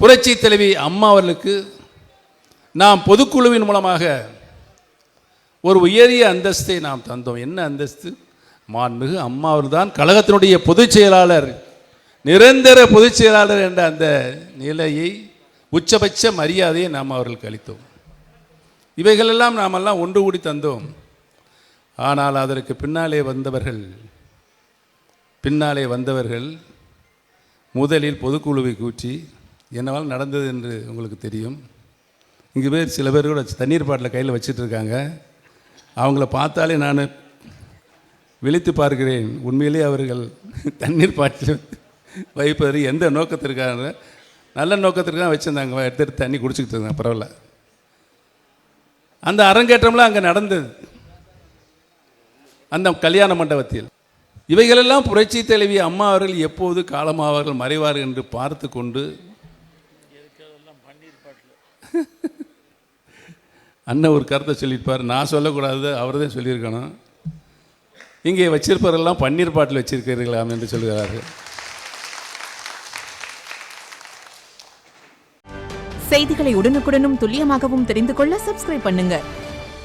புரட்சி தலைவி அம்மா அவர்களுக்கு நாம் பொதுக்குழுவின் மூலமாக ஒரு உயரிய அந்தஸ்தை நாம் தந்தோம். என்ன அந்தஸ்து? மாண்புமிகு அம்மா அவர்தான் கழகத்தினுடைய பொதுச் செயலாளர், நிரந்தர பொதுச் செயலாளர் என்ற அந்த நிலையை, உச்சபட்ச மரியாதையை நாம் அவர்களுக்கு அளித்தோம். இவைகளெல்லாம் நாமெல்லாம் ஒன்று கூடி தந்தோம். ஆனால் அதற்கு பின்னாலே வந்தவர்கள் முதலில் பொதுக்குழுவை கூட்டி என்னவால் நடந்தது என்று உங்களுக்கு தெரியும். இங்கே பேர் சில பேர் கூட தண்ணீர் பாட்டில் கையில் வச்சுட்டு இருக்காங்க. அவங்கள பார்த்தாலே நான் விழித்து பார்க்கிறேன். உண்மையிலே அவர்கள் தண்ணீர் பாட்டில் வைப்பது எந்த நோக்கத்திற்காக? நல்ல நோக்கத்திற்காக வச்சுருந்தாங்க. எடுத்து தண்ணி குடிச்சிக்கிட்டு இருந்தாங்க. பரவாயில்ல. அந்த அரங்கேற்றம்லாம் அங்கே நடந்தது, அந்த கல்யாண மண்டபத்தில். இவைகளெல்லாம் புரட்சி தலைவி அம்மா அவர்கள் எப்போது காலமாவார்கள், மறைவார்கள் என்று பார்த்து கொண்டு அண்ணன் ஒரு கருத்தை சொல்லியிருப்பார். நான் சொல்லக்கூடாது, அவர் தான் சொல்லியிருக்கணும். இங்கே வச்சிருப்பவரெல்லாம் பன்னீர் பாட்டில் வச்சிருக்கிறீர்களாம் என்று சொல்கிறார்கள். செய்திகளை உடனுக்குடனும் துல்லியமாகவும் தெரிந்து கொள்ள சப்ஸ்கிரைப் பண்ணுங்க.